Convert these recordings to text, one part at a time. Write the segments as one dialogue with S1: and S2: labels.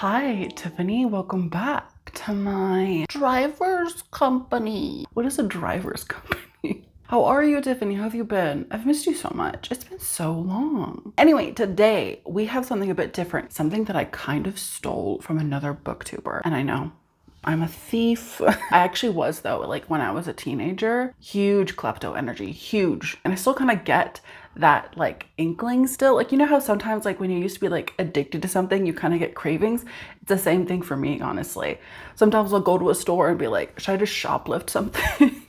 S1: Hi, Tiffany. Welcome back to my driver's company. What is a driver's company? How are you, Tiffany? How have you been? I've missed you so much. It's been so long. Anyway, today we have something a bit different, something that I kind of stole from another booktuber. And I know I'm a thief. I actually was though, like when I was a teenager, huge klepto energy, huge. And I still kind of get that like inkling still. Like, you know how sometimes like when you used to be like addicted to something, you kind of get cravings? It's the same thing for me, honestly. Sometimes I'll go to a store and be like, should I just shoplift something?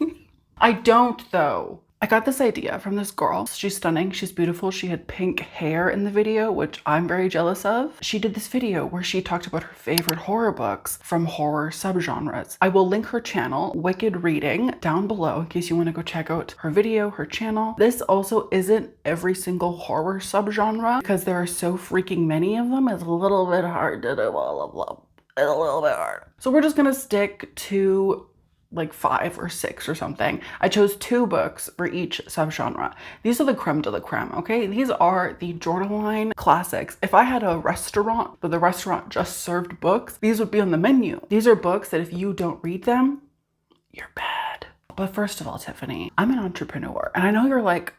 S1: I don't though. I got this idea from this girl. She's stunning, she's beautiful. She had pink hair in the video, which I'm very jealous of. She did this video where she talked about her favorite horror books from horror subgenres. I will link her channel, Wicked Reading, down below in case you want to go check out her video, her channel. This also isn't every single horror subgenre because there are so freaking many of them. It's a little bit hard to do all of them. It's a little bit hard. So we're just gonna stick to like 5 or 6 or something. I chose 2 books for each subgenre. These are the creme de la creme, okay? These are the Jordaline classics. If I had a restaurant, but the restaurant just served books, these would be on the menu. These are books that if you don't read them, you're bad. But first of all, Tiffany, I'm an entrepreneur. And I know you're like,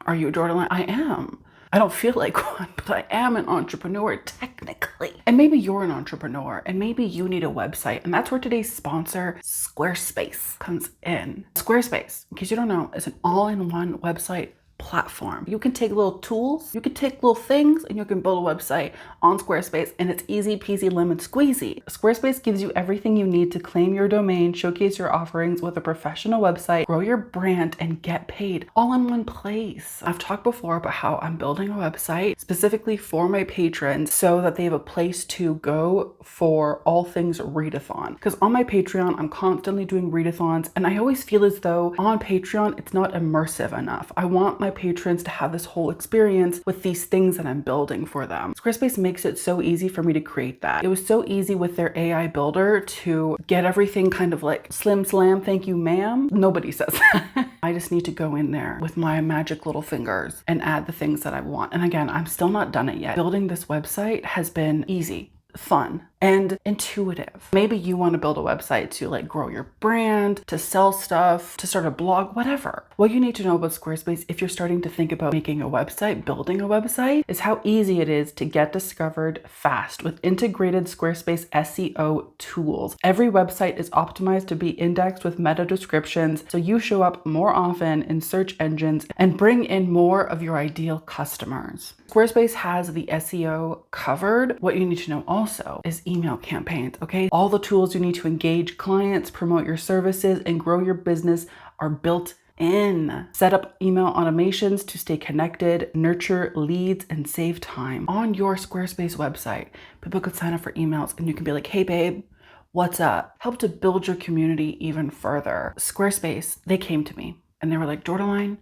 S1: are you a Jordaline? I am. I don't feel like one, but I am an entrepreneur technically. And maybe you're an entrepreneur and maybe you need a website. And that's where today's sponsor, Squarespace, comes in. Squarespace, in case you don't know, is an all-in-one website platform. You can take little tools, you can take little things, and you can build a website on Squarespace, and it's easy peasy lemon squeezy. Squarespace gives you everything you need to claim your domain, showcase your offerings with a professional website, grow your brand, and get paid all in one place. I've talked before about how I'm building a website specifically for my patrons so that they have a place to go for all things readathon. Because on my Patreon, I'm constantly doing readathons, and I always feel as though on Patreon, it's not immersive enough. I want my patrons to have this whole experience with these things that I'm building for them. Squarespace makes it so easy for me to create that. It was so easy with their AI builder to get everything kind of like slim slam, thank you ma'am. Nobody says that. I just need to go in there with my magic little fingers and add the things that I want. And again, I'm still not done it yet. Building this website has been easy, fun, and intuitive. Maybe you want to build a website to like grow your brand, to sell stuff, to start a blog, whatever. What you need to know about Squarespace if you're starting to think about making a website, building a website, is how easy it is to get discovered fast with integrated Squarespace SEO tools. Every website is optimized to be indexed with meta descriptions so you show up more often in search engines and bring in more of your ideal customers. Squarespace has the SEO covered. What you need to know also is email campaigns, okay? All the tools you need to engage clients, promote your services, and grow your business are built in. Set up email automations to stay connected, nurture leads, and save time. On your Squarespace website, people could sign up for emails and you can be like, hey babe, what's up? Help to build your community even further. Squarespace, they came to me and they were like, Jordaline,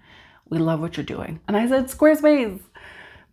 S1: we love what you're doing. And I said, Squarespace,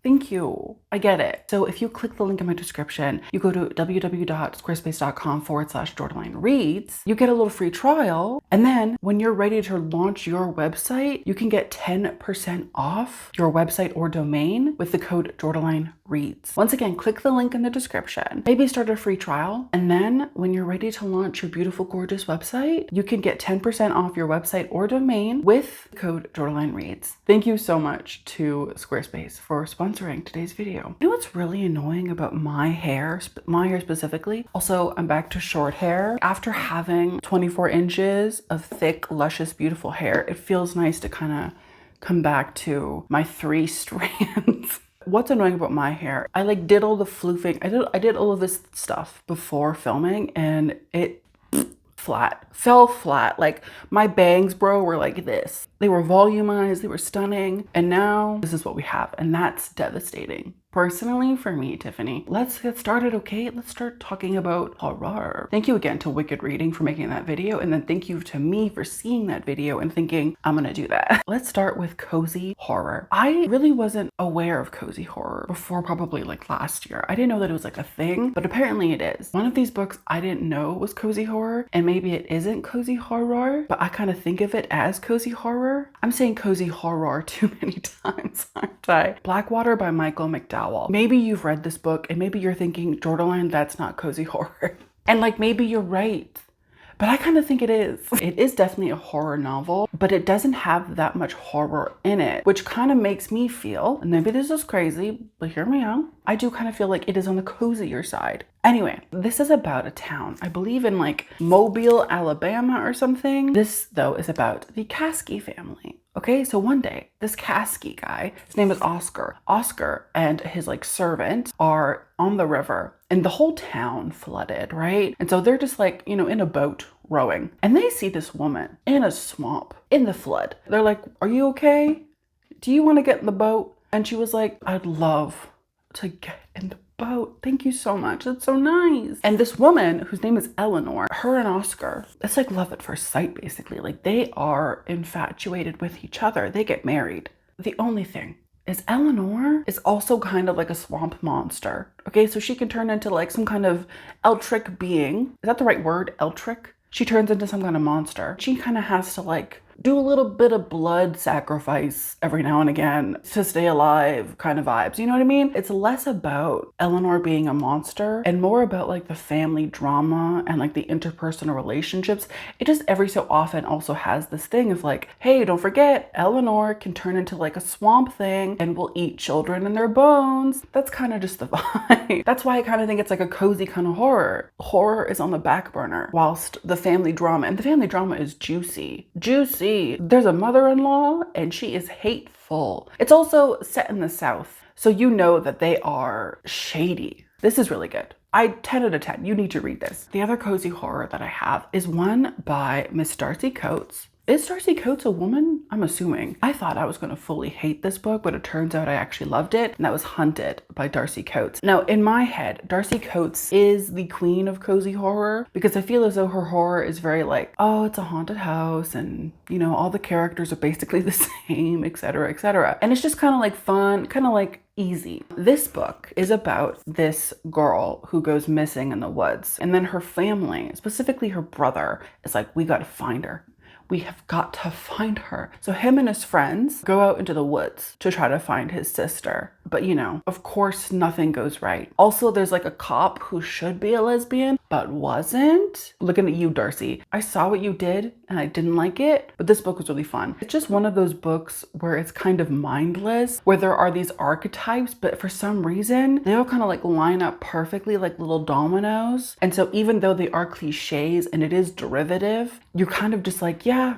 S1: thank you. I get it. So if you click the link in my description, you go to www.squarespace.com/Jordaline Reads, you get a little free trial. And then when you're ready to launch your website, you can get 10% off your website or domain with the code Jordaline Reads. Once again, click the link in the description, maybe start a free trial. And then when you're ready to launch your beautiful, gorgeous website, you can get 10% off your website or domain with the code Jordaline Reads. Thank you so much to Squarespace for sponsoring today's video. You know what's really annoying about my hair specifically? Also, I'm back to short hair. After having 24 inches of thick, luscious, beautiful hair, it feels nice to kind of come back to my 3 strands. What's annoying about my hair? I like did all the floofing. I did all of this stuff before filming and it fell flat. Like my bangs, bro, were like this. They were volumized, they were stunning. And now this is what we have. And that's devastating. Personally, for me, Tiffany, let's get started, okay? Let's start talking about horror. Thank you again to Wicked Reading for making that video. And then thank you to me for seeing that video and thinking, I'm gonna do that. Let's start with cozy horror. I really wasn't aware of cozy horror before probably like last year. I didn't know that it was like a thing, but apparently it is. One of these books I didn't know was cozy horror, and maybe it isn't cozy horror, but I kind of think of it as cozy horror. I'm saying cozy horror too many times, aren't I? Blackwater by Michael McDowell towel. Maybe you've read this book and maybe you're thinking, Jordaline, that's not cozy horror. And like, maybe you're right. But I kind of think it is. It is definitely a horror novel, but it doesn't have that much horror in it, which kind of makes me feel, and maybe this is crazy, but hear me out, I do kind of feel like it is on the cozier side. Anyway, this is about a town, I believe in like Mobile, Alabama or something. This though is about the Caskey family. Okay, so one day, this Caskey guy, his name is Oscar. Oscar and his like servant are on the river and the whole town flooded, right? And so they're just like, you know, in a boat rowing. And they see this woman in a swamp in the flood. They're like, are you okay? Do you want to get in the boat? And she was like, I'd love to get in the boat. Thank you so much. That's so nice. And this woman, whose name is Eleanor, her and Oscar, it's like love at first sight, basically. Like they are infatuated with each other. They get married. The only thing is Eleanor is also kind of like a swamp monster. Okay, so she can turn into like some kind of Eltric being. Is that the right word? Eltric? She turns into some kind of monster. She kind of has to like do a little bit of blood sacrifice every now and again to stay alive kind of vibes. You know what I mean? It's less about Eleanor being a monster and more about like the family drama and like the interpersonal relationships. It just every so often also has this thing of like, hey, don't forget, Eleanor can turn into like a swamp thing and will eat children in their bones. That's kind of just the vibe. That's why I kind of think it's like a cozy kind of horror. Horror is on the back burner whilst the family drama, and the family drama is juicy. Juicy. There's a mother-in-law and she is hateful. It's also set in the South, so you know that they are shady. This is really good. 10 out of 10. You need to read this. The other cozy horror that I have is one by Miss Darcy Coates. Is Darcy Coates a woman? I'm assuming. I thought I was going to fully hate this book, but it turns out I actually loved it. And that was Hunted by Darcy Coates. Now, in my head, Darcy Coates is the queen of cozy horror because I feel as though her horror is very like, oh, it's a haunted house and, you know, all the characters are basically the same, etc., etc. And it's just kind of like fun, kind of like easy. This book is about this girl who goes missing in the woods. And then her family, specifically her brother, is like, we got to find her. We have got to find her. So him and his friends go out into the woods to try to find his sister. But you know, of course, nothing goes right. Also, there's like a cop who should be a lesbian, but wasn't. Looking at you, Darcy. I saw what you did and I didn't like it, but this book was really fun. It's just one of those books where it's kind of mindless, where there are these archetypes, but for some reason, they all kind of like line up perfectly like little dominoes. And so even though they are cliches and it is derivative, you're kind of just like, yeah,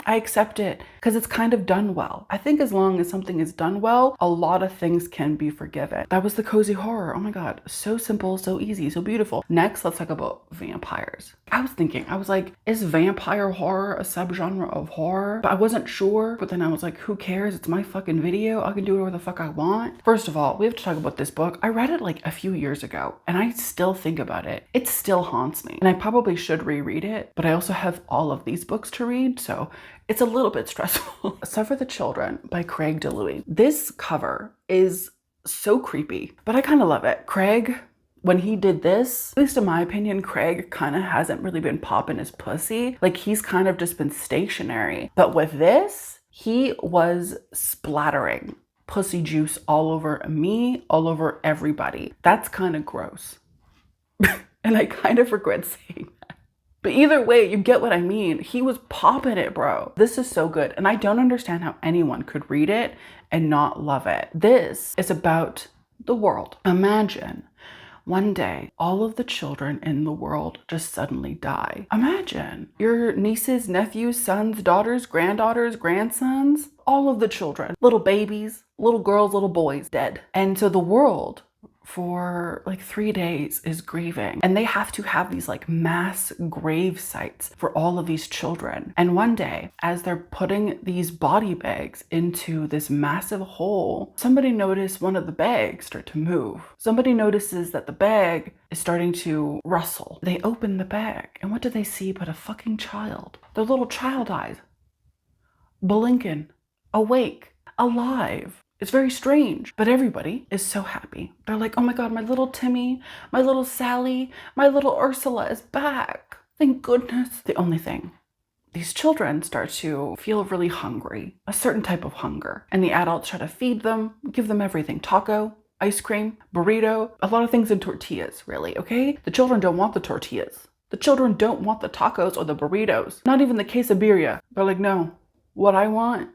S1: I accept it because it's kind of done well. I think as long as something is done well, a lot of things can be forgiven. That was the cozy horror. Oh my God. So simple, so easy, so beautiful. Next, let's talk about vampires. I was thinking, I was like, is vampire horror a subgenre of horror? But I wasn't sure. But then I was like, who cares? It's my fucking video. I can do whatever the fuck I want. First of all, we have to talk about this book. I read it like a few years ago and I still think about it. It still haunts me. And I probably should reread it, but I also have all of these books to read. So it's a little bit stressful. Suffer the Children by Craig DeLuey. This cover is so creepy, but I kind of love it. Craig, when he did this, at least in my opinion, Craig kind of hasn't really been popping his pussy. Like he's kind of just been stationary. But with this, he was splattering pussy juice all over me, all over everybody. That's kind of gross. And I kind of regret saying that. But either way, you get what I mean. He was popping it, bro. This is so good. And I don't understand how anyone could read it and not love it. This is about the world. Imagine one day, all of the children in the world just suddenly die. Imagine your nieces, nephews, sons, daughters, granddaughters, grandsons, all of the children, little babies, little girls, little boys, dead. And so the world for like 3 days is grieving, and they have to have these like mass grave sites for all of these children. And one day, as they're putting these body bags into this massive hole, somebody noticed one of the bags start to move. Somebody notices that the bag is starting to rustle. They open the bag, and what do they see but a fucking child? Their little child eyes, blinking, awake, alive. It's very strange, but everybody is so happy. They're like, oh my God, my little Timmy, my little Sally, my little Ursula is back. Thank goodness. The only thing, these children start to feel really hungry, a certain type of hunger. And the adults try to feed them, give them everything. Taco, ice cream, burrito, a lot of things in tortillas, really, okay? The children don't want the tortillas. The children don't want the tacos or the burritos. Not even the quesadilla. They're like, no, what I want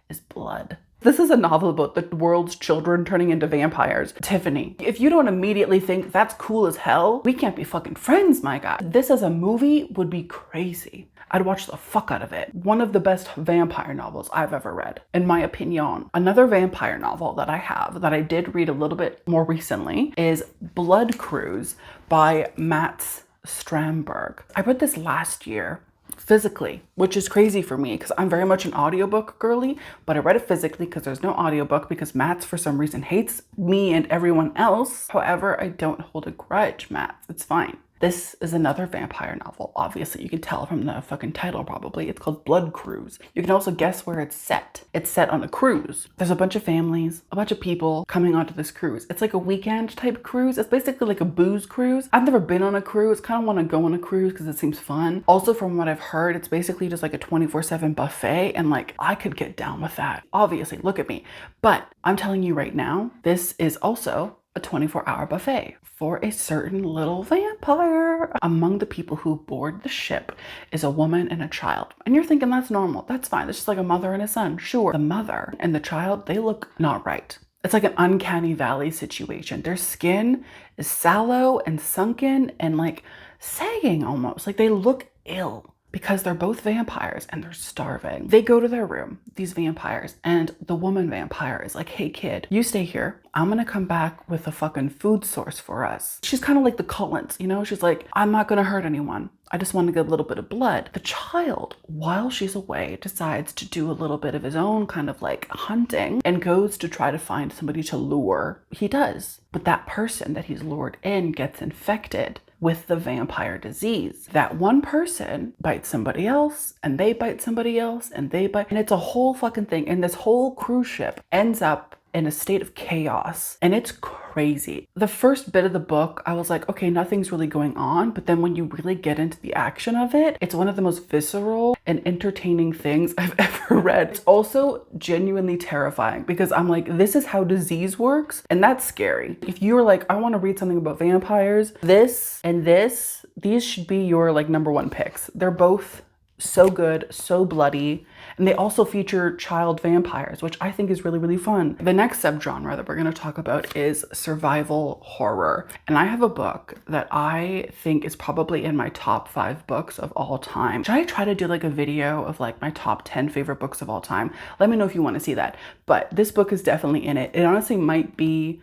S1: is blood. This is a novel about the world's children turning into vampires. Tiffany, if you don't immediately think that's cool as hell, we can't be fucking friends, my guy. This as a movie would be crazy. I'd watch the fuck out of it. One of the best vampire novels I've ever read, in my opinion. Another vampire novel that I have, that I did read a little bit more recently, is Blood Cruise by Mats Strandberg. I read this last year physically, which is crazy for me because I'm very much an audiobook girly, but I read it physically because there's no audiobook because Mats for some reason hates me and everyone else. However, I don't hold a grudge, Mats. It's fine. This is another vampire novel. Obviously, you can tell from the fucking title probably. It's called Blood Cruise. You can also guess where it's set. It's set on a cruise. There's a bunch of families, a bunch of people coming onto this cruise. It's like a weekend type cruise. It's basically like a booze cruise. I've never been on a cruise. Kind of want to go on a cruise because it seems fun. Also, from what I've heard, it's basically just like a 24/7 buffet, and like I could get down with that. Obviously, look at me. But I'm telling you right now, this is also a 24-hour buffet for a certain little vampire. Among the people who board the ship is a woman and a child. And you're thinking that's normal. That's fine. It's just like a mother and a son. Sure. The mother and the child, they look not right. It's like an uncanny valley situation. Their skin is sallow and sunken and like sagging almost. Like they look ill. Because they're both vampires and they're starving. They go to their room, these vampires, and the woman vampire is like, hey kid, you stay here. I'm gonna come back with a fucking food source for us. She's kind of like the Cullens, you know? She's like, I'm not gonna hurt anyone. I just want to get a little bit of blood. The child, while she's away, decides to do a little bit of his own kind of like hunting and goes to try to find somebody to lure. He does. But that person that he's lured in gets infected with the vampire disease. That one person bites somebody else and they bite somebody else and they bite. And it's a whole fucking thing. And this whole cruise ship ends up in a state of chaos. And it's crazy. The first bit of the book, I was like, okay, nothing's really going on. But then when you really get into the action of it, it's one of the most visceral and entertaining things I've ever read. It's also genuinely terrifying because I'm like, this is how disease works. And that's scary. If you're like, I want to read something about vampires, this and this, these should be your like number one picks. They're both so good, so bloody. And they also feature child vampires, which I think is really, really fun. The next subgenre that we're going to talk about is survival horror. And I have a book that I think is probably in my top 5 books of all time. Should I try to do like a video of like my top 10 favorite books of all time? Let me know if you want to see that. But this book is definitely in it. It honestly might be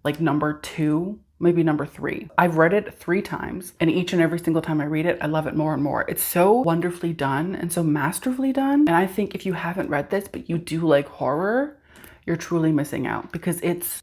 S1: like number 2. Maybe number 3. I've read it 3 times, and each and every single time I read it, I love it more and more. It's so wonderfully done and so masterfully done. And I think if you haven't read this, but you do like horror, you're truly missing out because it's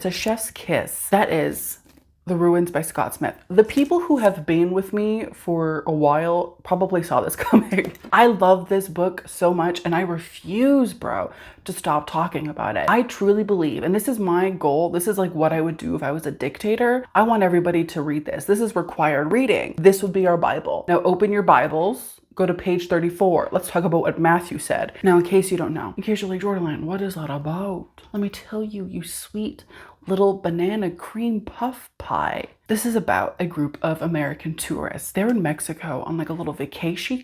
S1: a chef's kiss. That is The Ruins by Scott Smith. The people who have been with me for a while probably saw this coming. I love this book so much and I refuse, bro, to stop talking about it. I truly believe, and this is my goal, this is like what I would do if I was a dictator. I want everybody to read this. This is required reading. This would be our Bible. Now open your Bibles. Go to page 34. Let's talk about what Matthew said. Now, in case you don't know, in case you're like, Jordan, what is that about? Let me tell you, you sweet little banana cream puff pie. This is about a group of American tourists. They're in Mexico on like a little vacation,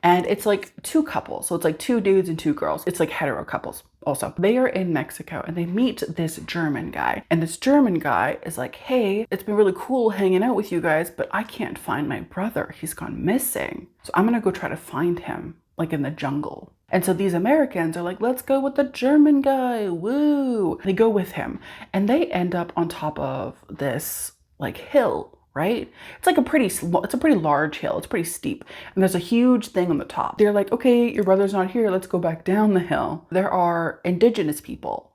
S1: and it's like 2 couples. So it's like 2 dudes and 2 girls. It's like hetero couples. Also, they are in Mexico and they meet this German guy. And this German guy is like, hey, it's been really cool hanging out with you guys, but I can't find my brother. He's gone missing. So I'm gonna go try to find him, like in the jungle. And so these Americans are like, let's go with the German guy, woo. They go with him and they end up on top of this like hill, right? It's like it's a pretty large hill. It's pretty steep. And there's a huge thing on the top. They're like, okay, your brother's not here. Let's go back down the hill. There are indigenous people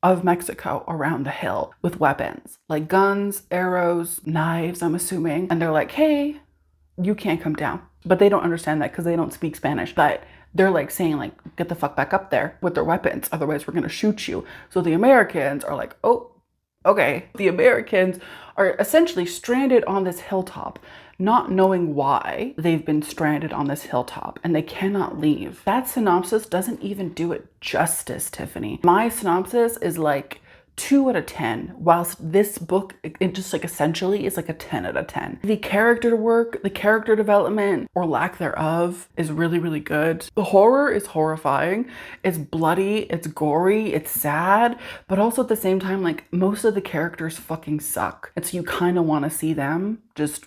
S1: of Mexico around the hill with weapons, like guns, arrows, knives, I'm assuming. And they're like, hey, you can't come down. But they don't understand that because they don't speak Spanish. But they're like saying like, get the fuck back up there with their weapons. Otherwise we're gonna shoot you. So the Americans are like, oh, okay. The Americans are essentially stranded on this hilltop, not knowing why they've been stranded on this hilltop and they cannot leave. That synopsis doesn't even do it justice, Tiffany. My synopsis is like 2 out of 10, whilst this book, it just like essentially is like a 10 out of 10. The character work, the character development or lack thereof is really, really good. The horror is horrifying. It's bloody, it's gory, it's sad, but also at the same time, like most of the characters fucking suck. And so you kind of want to see them just,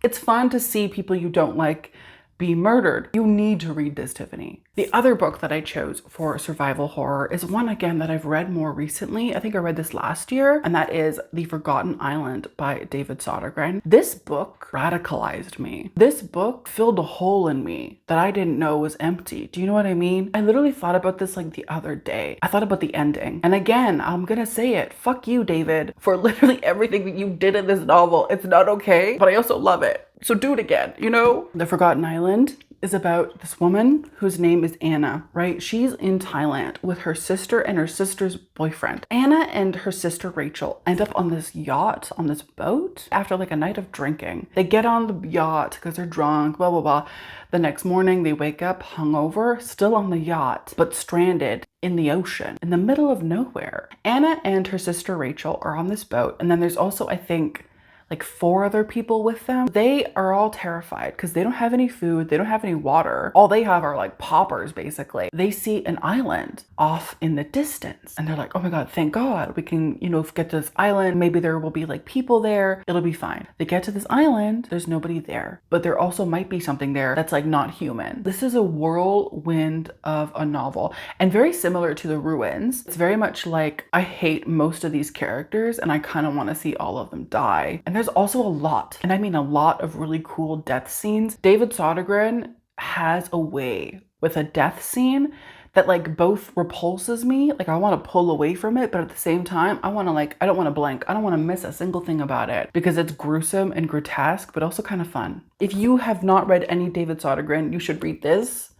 S1: it's fun to see people you don't like be murdered. You need to read this, Tiffany. The other book that I chose for survival horror is one, again, that I've read more recently. I think I read this last year, and that is The Forgotten Island by David Sodergren. This book radicalized me. This book filled a hole in me that I didn't know was empty. Do you know what I mean? I literally thought about this like the other day. I thought about the ending. And again, I'm gonna say it. Fuck you, David, for literally everything that you did in this novel. It's not okay, but I also love it. So do it again, you know? The Forgotten Island is about this woman whose name is Anna, right? She's in Thailand with her sister and her sister's boyfriend. Anna and her sister Rachel end up on this yacht, on this boat, after like a night of drinking. They get on the yacht because they're drunk, blah, blah, blah. The next morning they wake up hungover, still on the yacht, but stranded in the ocean, in the middle of nowhere. Anna and her sister Rachel are on this boat. And then there's also, I think, like 4 other people with them. They are all terrified because they don't have any food, they don't have any water. All they have are like poppers, basically. They see an island off in the distance and they're like, oh my God, thank God we can, you know, get to this island. Maybe there will be like people there. It'll be fine. They get to this island, there's nobody there, but there also might be something there that's like not human. This is a whirlwind of a novel and very similar to The Ruins. It's very much like I hate most of these characters and I kind of want to see all of them die. And there's also a lot, and I mean a lot of really cool death scenes. David Sodergren has a way with a death scene that like both repulses me, like I want to pull away from it, but at the same time, I want to like, I don't want to blank. I don't want to miss a single thing about it because it's gruesome and grotesque, but also kind of fun. If you have not read any David Sodergren, you should read this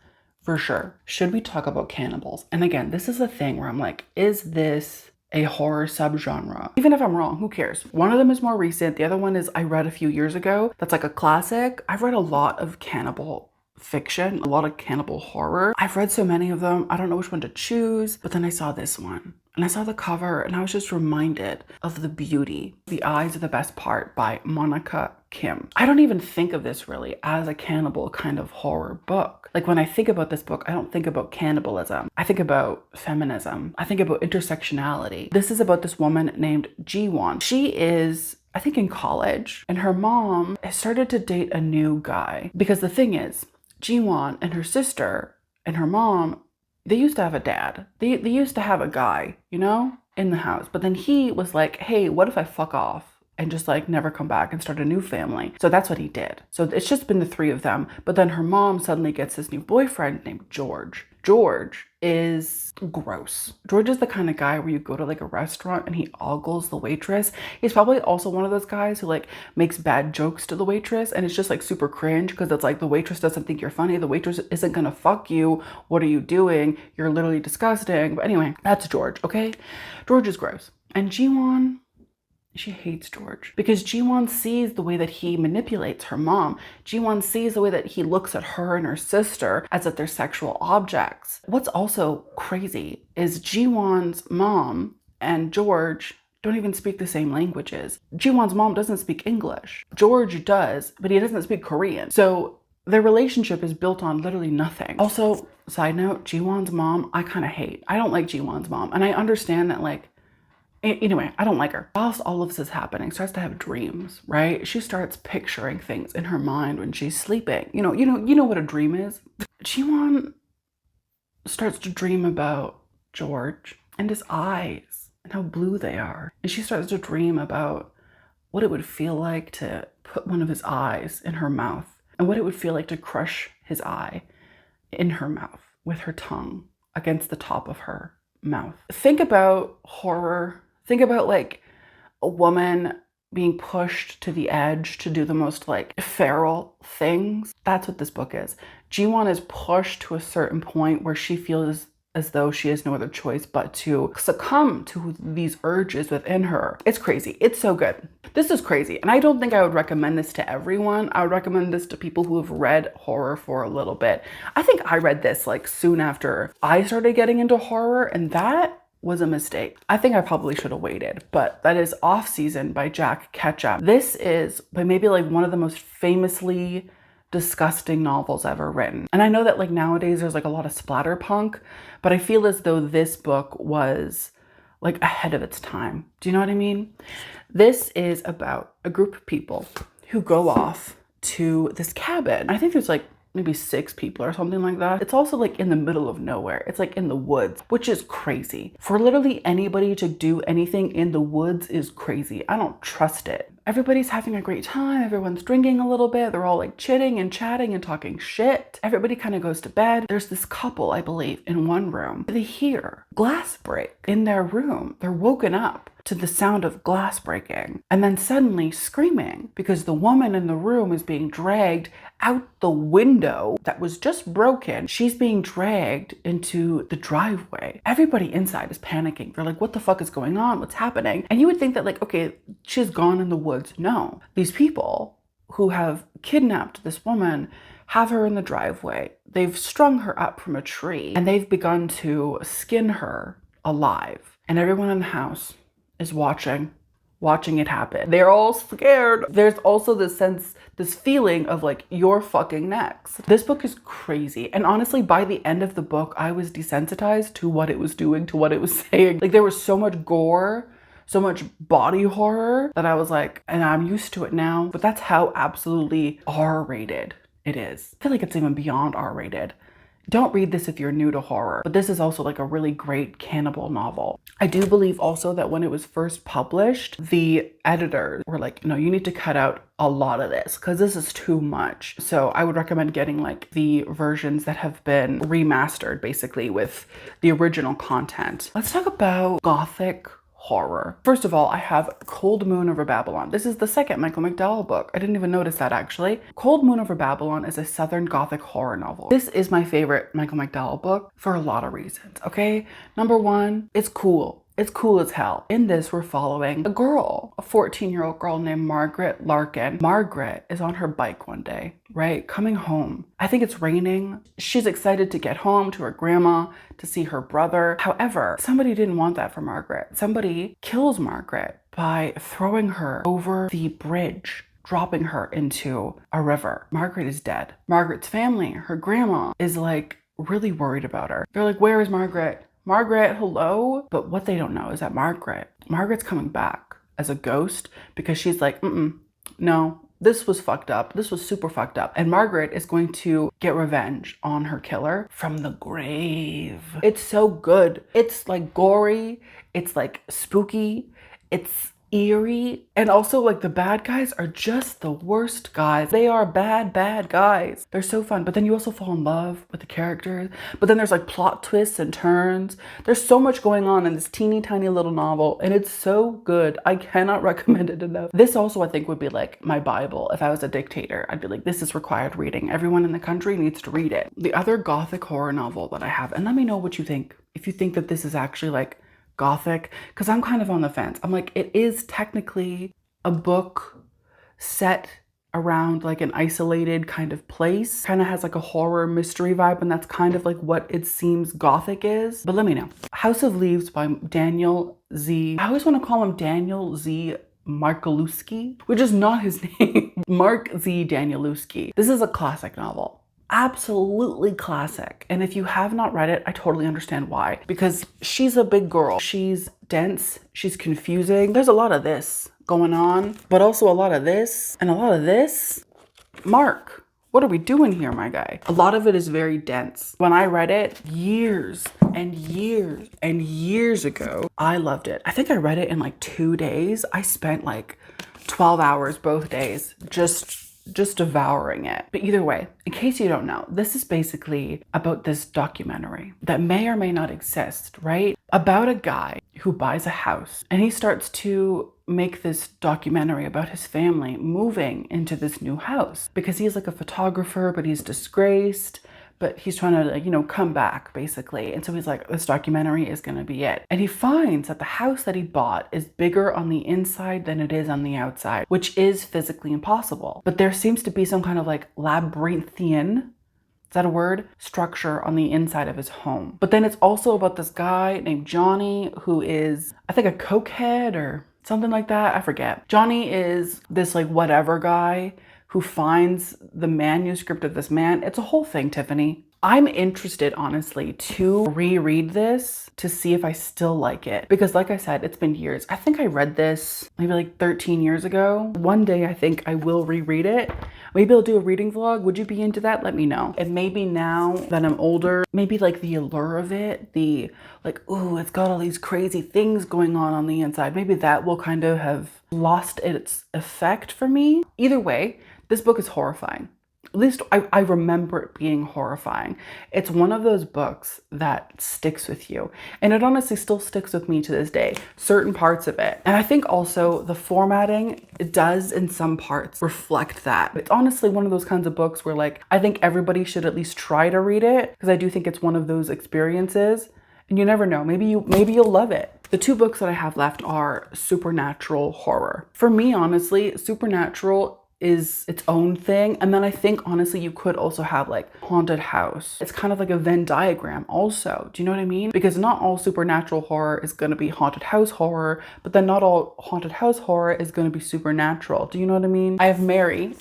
S1: for sure. Should we talk about cannibals? And again, this is a thing where I'm like, is this a horror subgenre? Even if I'm wrong, who cares? One of them is more recent. The other one is I read a few years ago. That's like a classic. I've read a lot of cannibal fiction, a lot of cannibal horror. I've read so many of them. I don't know which one to choose, but then I saw this one and I saw the cover and I was just reminded of the beauty. The Eyes Are the Best Part by Monica Kim. I don't even think of this really as a cannibal kind of horror book. Like when I think about this book, I don't think about cannibalism. I think about feminism. I think about intersectionality. This is about this woman named Ji-won. She is, I think, in college, and her mom has started to date a new guy. Because the thing is, Ji-won and her sister and her mom, they used to have a dad. They used to have a guy, you know, in the house. But then he was like, hey, what if I fuck off and just like never come back and start a new family? So that's what he did. So it's just been the 3 of them. But then her mom suddenly gets this new boyfriend named George. George is gross. George is the kind of guy where you go to like a restaurant and he ogles the waitress. He's probably also one of those guys who like makes bad jokes to the waitress and it's just like super cringe because it's like the waitress doesn't think you're funny. The waitress isn't gonna fuck you. What are you doing? You're literally disgusting. But anyway, that's George, okay? George is gross. And Ji-won, she hates George because Ji-won sees the way that he manipulates her mom. Ji-won sees the way that he looks at her and her sister as if they're sexual objects. What's also crazy is Ji-won's mom and George don't even speak the same languages. Ji-won's mom doesn't speak English. George does, but he doesn't speak Korean. So their relationship is built on literally nothing. Also, side note, Ji-won's mom, I kind of hate. I don't like Ji-won's mom. And I understand that like, anyway, I don't like her. Whilst all of this is happening, starts to have dreams, right? She starts picturing things in her mind when she's sleeping. You know what a dream is? Ji-won starts to dream about George and his eyes and how blue they are. And she starts to dream about what it would feel like to put one of his eyes in her mouth and what it would feel like to crush his eye in her mouth with her tongue against the top of her mouth. Think about horror. Think about like a woman being pushed to the edge to do the most like feral things. That's what this book is. Ji-won is pushed to a certain point where she feels as though she has no other choice but to succumb to these urges within her. It's crazy. It's so good. This is crazy. And I don't think I would recommend this to everyone. I would recommend this to people who have read horror for a little bit. I think I read this like soon after I started getting into horror, and that was a mistake. I think I probably should have waited, but that is Off Season by Jack Ketchum. This is by maybe like one of the most famously disgusting novels ever written. And I know that like nowadays there's like a lot of splatterpunk, but I feel as though this book was like ahead of its time. Do you know what I mean? This is about a group of people who go off to this cabin. I think there's like maybe 6 people or something like that. It's also like in the middle of nowhere. It's like in the woods, which is crazy. For literally anybody to do anything in the woods is crazy. I don't trust it. Everybody's having a great time. Everyone's drinking a little bit. They're all like chitting and chatting and talking shit. Everybody kind of goes to bed. There's this couple, I believe, in one room. They hear glass break in their room. They're woken up to the sound of glass breaking and then suddenly screaming because the woman in the room is being dragged out the window that was just broken. She's being dragged into the driveway. Everybody inside is panicking. They're like, what the fuck is going on? What's happening? And you would think that like, okay, she's gone in the woods. No, these people who have kidnapped this woman have her in the driveway. They've strung her up from a tree and they've begun to skin her alive. And everyone in the house is watching it happen. They're all scared. There's also this feeling of like, you're fucking next. This book is crazy. And honestly, by the end of the book, I was desensitized to what it was doing, to what it was saying. Like there was so much gore, so much body horror that I was like, and I'm used to it now, but that's how absolutely R-rated it is. I feel like it's even beyond R-rated. Don't read this if you're new to horror, but this is also like a really great cannibal novel. I do believe also that when it was first published, the editors were like, no, you need to cut out a lot of this because this is too much. So I would recommend getting like the versions that have been remastered basically with the original content. Let's talk about Gothic horror. First of all, I have Cold Moon Over Babylon. This is the second Michael McDowell book. I didn't even notice that actually. Cold Moon Over Babylon is a Southern Gothic horror novel. This is my favorite Michael McDowell book for a lot of reasons, okay? Number one, it's cool. It's cool as hell. In this, we're following a girl, a 14-year-old girl named Margaret Larkin. Margaret is on her bike one day, right? Coming home. I think it's raining. She's excited to get home to her grandma, to see her brother. However, somebody didn't want that for Margaret. Somebody kills Margaret by throwing her over the bridge, dropping her into a river. Margaret is dead. Margaret's family, her grandma, is like really worried about her. They're like, where is Margaret? Margaret, hello? But what they don't know is that Margaret's coming back as a ghost because she's like, no, this was fucked up. This was super fucked up. And Margaret is going to get revenge on her killer from the grave. It's so good. It's like gory. It's like spooky. It's eerie. And also like the bad guys are just the worst guys. They are bad guys. They're so fun. But then you also fall in love with the characters. But then there's like plot twists and turns. There's so much going on in this teeny tiny little novel and it's so good. I cannot recommend it enough. This also I think would be like my Bible. If I was a dictator, I'd be like, this is required reading. Everyone in the country needs to read it. The other Gothic horror novel that I have, and let me know what you think. If you think that this is actually like Gothic, because I'm kind of on the fence. I'm like, it is technically a book set around like an isolated kind of place. Kind of has like a horror mystery vibe, and that's kind of like what it seems Gothic is. But let me know. House of Leaves by Daniel Z. I always want to call him Daniel Z. Markowski, which is not his name. Mark Z. Danielewski. This is a classic novel. Absolutely classic. And if you have not read it, I totally understand why. Because she's a big girl. She's dense. She's confusing. There's a lot of this going on, but also a lot of this and a lot of this. Mark, what are we doing here, my guy? A lot of it is very dense. When I read it years and years and years ago, I loved it. I think I read it in like 2 days. I spent like 12 hours both days just devouring it. But either way, in case you don't know, this is basically about this documentary that may or may not exist, right? About a guy who buys a house and he starts to make this documentary about his family moving into this new house because he's like a photographer, but he's disgraced. But he's trying to, like, you know, come back basically. And so he's like, this documentary is going to be it. And he finds that the house that he bought is bigger on the inside than it is on the outside, which is physically impossible. But there seems to be some kind of like labyrinthian is that a word? Structure on the inside of his home. But then it's also about this guy named Johnny who is, I think, a cokehead or something like that. I forget. Johnny is this like whatever guy who finds the manuscript of this man. It's a whole thing, Tiffany. I'm interested, honestly, to reread this to see if I still like it. Because like I said, it's been years. I think I read this maybe like 13 years ago. One day I think I will reread it. Maybe I'll do a reading vlog. Would you be into that? Let me know. And maybe now that I'm older, maybe like the allure of it, the like, ooh, it's got all these crazy things going on the inside. Maybe that will kind of have lost its effect for me. Either way, this book is horrifying. At least I remember it being horrifying. It's one of those books that sticks with you. And it honestly still sticks with me to this day, certain parts of it. And I think also the formatting, it does in some parts reflect that. It's honestly one of those kinds of books where like, I think everybody should at least try to read it because I do think it's one of those experiences. And you never know, maybe you'll love it. The two books that I have left are supernatural horror. For me, honestly, supernatural is its own thing. And then I think honestly you could also have like haunted house. It's kind of like a Venn diagram also. Do you know what I mean? Because not all supernatural horror is going to be haunted house horror, but then not all haunted house horror is going to be supernatural. Do you know what I mean? I have Mary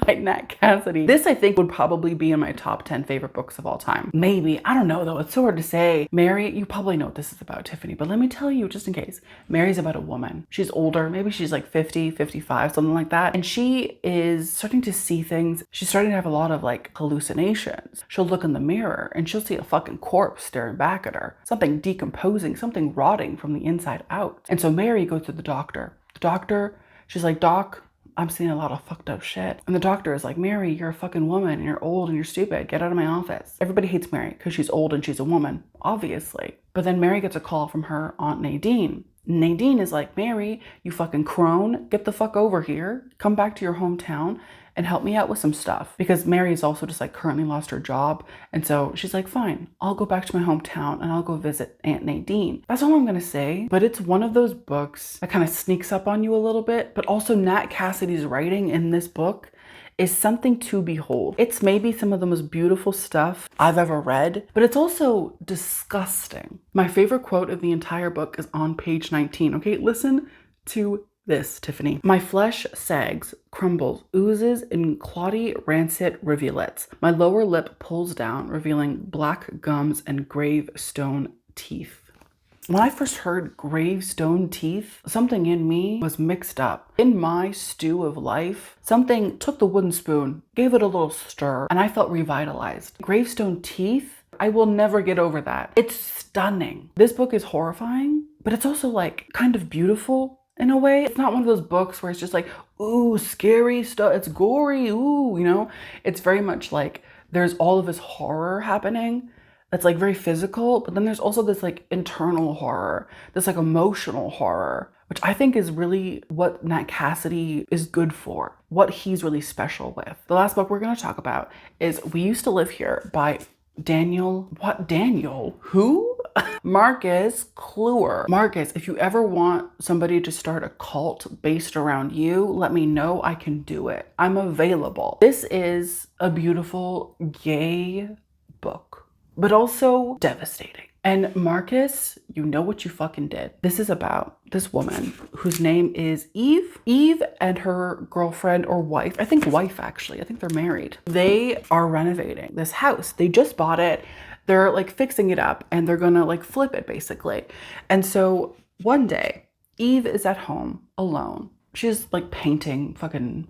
S1: by Nat Cassidy. This I think would probably be in my top 10 favorite books of all time. Maybe, I don't know though, it's so hard to say. Mary, you probably know what this is about, Tiffany, but let me tell you just in case. Mary's about a woman. She's older, maybe she's like 50, 55, something like that. And she is starting to see things. She's starting to have a lot of like hallucinations. She'll look in the mirror and she'll see a fucking corpse staring back at her. Something decomposing, something rotting from the inside out. And so Mary goes to the doctor. The doctor, she's like, Doc, I'm seeing a lot of fucked up shit. And the doctor is like, Mary, you're a fucking woman and you're old and you're stupid. Get out of my office. Everybody hates Mary because she's old and she's a woman, obviously. But then Mary gets a call from her Aunt Nadine. Nadine is like, Mary, you fucking crone, get the fuck over here. Come back to your hometown and help me out with some stuff. Because Mary's also just like currently lost her job. And so she's like, fine, I'll go back to my hometown and I'll go visit Aunt Nadine. That's all I'm gonna say. But it's one of those books that kind of sneaks up on you a little bit. But also Nat Cassidy's writing in this book is something to behold. It's maybe some of the most beautiful stuff I've ever read, but it's also disgusting. My favorite quote of the entire book is on page 19. Okay, listen to this, Tiffany. My flesh sags, crumbles, oozes in cloddy, rancid rivulets. My lower lip pulls down, revealing black gums and gravestone teeth. When I first heard gravestone teeth, something in me was mixed up. In my stew of life, something took the wooden spoon, gave it a little stir, and I felt revitalized. Gravestone teeth, I will never get over that. It's stunning. This book is horrifying, but it's also like kind of beautiful in a way. It's not one of those books where it's just like, ooh, scary stuff. It's gory, ooh, you know? It's very much like there's all of this horror happening. That's like very physical, but then there's also this like internal horror, this like emotional horror, which I think is really what Nat Cassidy is good for, what he's really special with. The last book we're going to talk about is We Used to Live Here by Daniel, what Daniel? Who? Marcus Kluwer. Marcus, if you ever want somebody to start a cult based around you, let me know. I can do it. I'm available. This is a beautiful gay book, but also devastating. And Marcus, you know what you fucking did. This is about this woman whose name is Eve. Eve and her girlfriend or wife, I think wife actually, I think they're married. They are renovating this house. They just bought it. They're like fixing it up and they're gonna like flip it basically. And so one day, Eve is at home alone. She's like painting fucking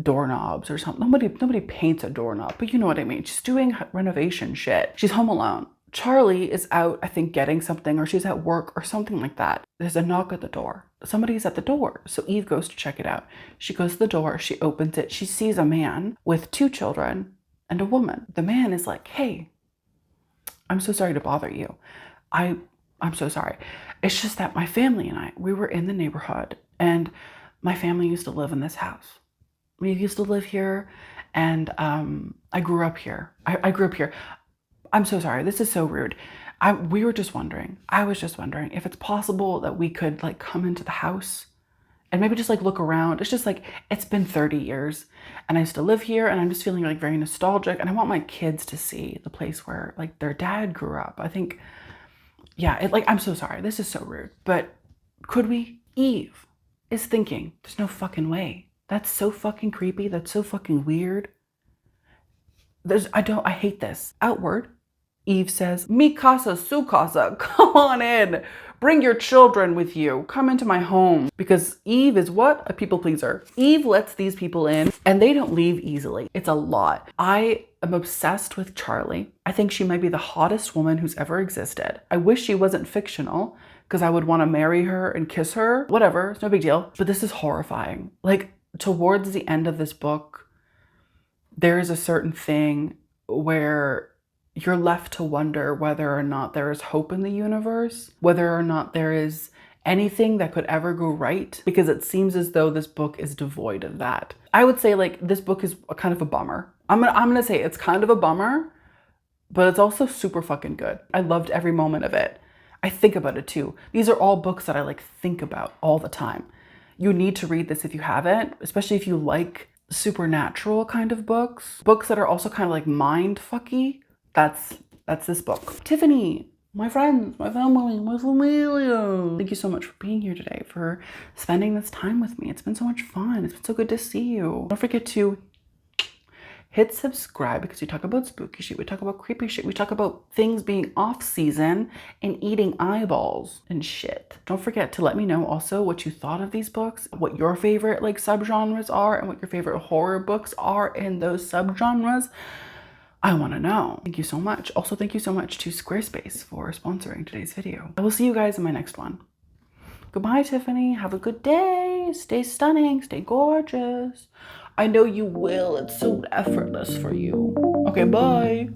S1: doorknobs or something. Nobody paints a doorknob, but you know what I mean. She's doing renovation shit. She's home alone. Charlie is out, I think, getting something, or she's at work or something like that. There's a knock at the door. Somebody's at the door. So Eve goes to check it out. She goes to the door. She opens it. She sees a man with 2 children and a woman. The man is like, hey, I'm so sorry to bother you. I'm so sorry. It's just that my family and we were in the neighborhood and my family used to live in this house. We used to live here and I grew up here. I grew up here. I'm so sorry. This is so rude. I was just wondering if it's possible that we could like come into the house and maybe just like look around. It's just like, it's been 30 years and I still live here and I'm just feeling like very nostalgic, and I want my kids to see the place where like their dad grew up. I think, yeah, I'm so sorry. This is so rude, but could we? Eve is thinking, there's no fucking way. That's so fucking creepy. That's so fucking weird. I hate this. Outward, Eve says, Mi casa, su casa, come on in. Bring your children with you. Come into my home. Because Eve is what? A people pleaser. Eve lets these people in and they don't leave easily. It's a lot. I am obsessed with Charlie. I think she might be the hottest woman who's ever existed. I wish she wasn't fictional because I would want to marry her and kiss her. Whatever, it's no big deal. But this is horrifying. Like, towards the end of this book, there is a certain thing where you're left to wonder whether or not there is hope in the universe, whether or not there is anything that could ever go right, because it seems as though this book is devoid of that. I would say like this book is a kind of a bummer. I'm gonna say it's kind of a bummer, but it's also super fucking good. I loved every moment of it. I think about it too. These are all books that I like think about all the time. You need to read this if you haven't, especially if you like supernatural kind of books. Books that are also kind of like mind fucky. That's this book. Tiffany, my friends, my family, my familia. Thank you so much for being here today, for spending this time with me. It's been so much fun. It's been so good to see you. Don't forget to hit subscribe, because we talk about spooky shit, we talk about creepy shit, we talk about things being off season and eating eyeballs and shit. Don't forget to let me know also what you thought of these books, what your favorite like subgenres are, and what your favorite horror books are in those subgenres. I want to know. Thank you so much. Also, thank you so much to Squarespace for sponsoring today's video. I will see you guys in my next one. Goodbye, Tiffany. Have a good day. Stay stunning. Stay gorgeous. I know you will. It's so effortless for you. Okay, bye.